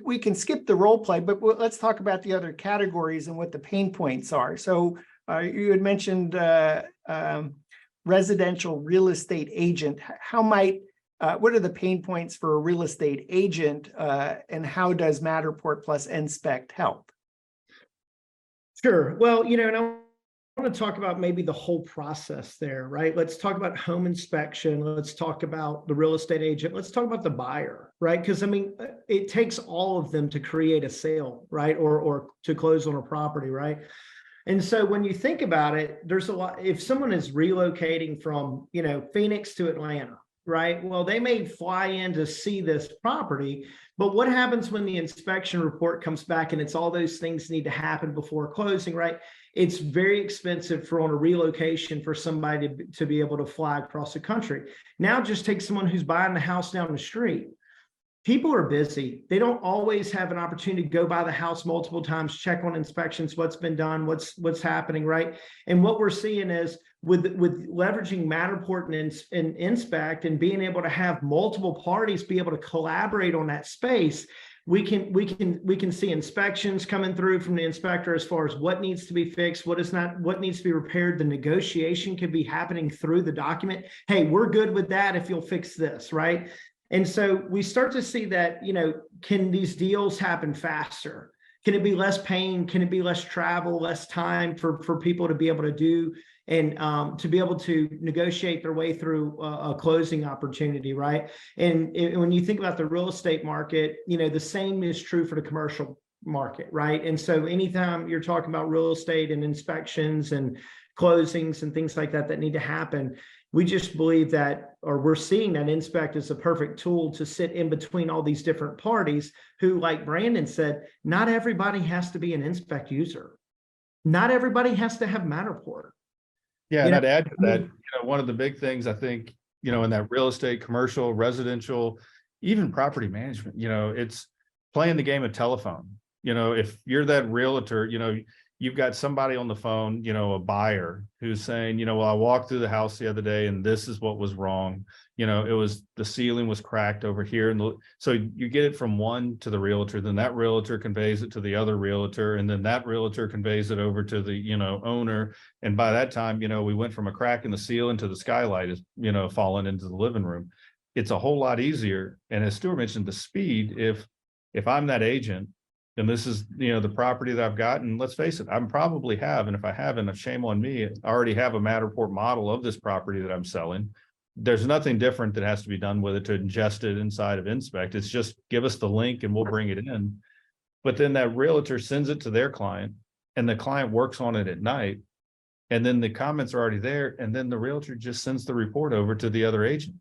we can skip the role play, but let's talk about the other categories and what the pain points are. So you had mentioned residential real estate agent. What are the pain points for a real estate agent, and how does Matterport plus NSPECT help? Sure. Well, and I want to talk about maybe the whole process there, right? Let's talk about home inspection. Let's talk about the real estate agent. Let's talk about the buyer, right? Because it takes all of them to create a sale, right? Or to close on a property, right? And so when you think about it, there's a lot. If someone is relocating from, Phoenix to Atlanta, right? Well, they may fly in to see this property, but what happens when the inspection report comes back and it's all those things need to happen before closing, right? It's very expensive on a relocation for somebody to be able to fly across the country. Now just take someone who's buying the house down the street. People are busy. They don't always have an opportunity to go by the house multiple times, check on inspections, what's been done, what's happening, right? And what we're seeing is with leveraging Matterport and NSPECT and being able to have multiple parties be able to collaborate on that space, we can see inspections coming through from the inspector as far as what needs to be fixed, what needs to be repaired. The negotiation could be happening through the document. Hey, we're good with that if you'll fix this, right? And so we start to see that, can these deals happen faster? Can it be less pain? Can it be less travel, less time for people to be able to do and to be able to negotiate their way through a closing opportunity, right? And when you think about the real estate market, the same is true for the commercial market, right? And so anytime you're talking about real estate and inspections and closings and things like that need to happen, we just believe that, or we're seeing that NSPECT is a perfect tool to sit in between all these different parties who, like Brandon said, not everybody has to be an NSPECT user. Not everybody has to have Matterport. Yeah, and I'd add to that, one of the big things I think, in that real estate, commercial, residential, even property management, it's playing the game of telephone. If you're that realtor, you've got somebody on the phone, a buyer who's saying, well, I walked through the house the other day and this is what was wrong. The ceiling was cracked over here. And so you get it from one to the realtor, then that realtor conveys it to the other realtor, and then that realtor conveys it over to the, owner. And by that time, we went from a crack in the ceiling to the skylight is, falling into the living room. It's a whole lot easier. And as Stuart mentioned, the speed, if I'm that agent, and this is, the property that I've got, and let's face it, I probably have, and if I haven't, shame on me, I already have a Matterport model of this property that I'm selling. There's nothing different that has to be done with it to ingest it inside of NSPECT. It's just give us the link and we'll bring it in. But then that realtor sends it to their client and the client works on it at night. And then the comments are already there. And then the realtor just sends the report over to the other agent.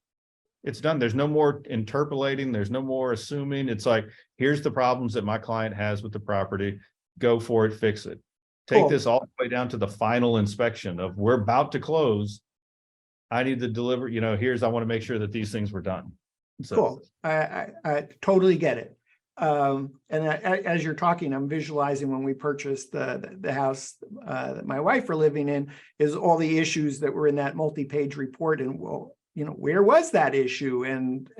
It's done. There's no more interpolating. There's no more assuming. It's like, here's the problems that my client has with the property. Go for it, fix it. Take this all the way down to the final inspection of we're about to close. I need to deliver, I want to make sure that these things were done. So, cool. I totally get it. As you're talking, I'm visualizing when we purchased the house that my wife were living in, is all the issues that were in that multi-page report. And well, where was that issue? And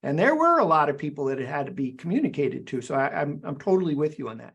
there were a lot of people that it had to be communicated to. So I'm totally with you on that.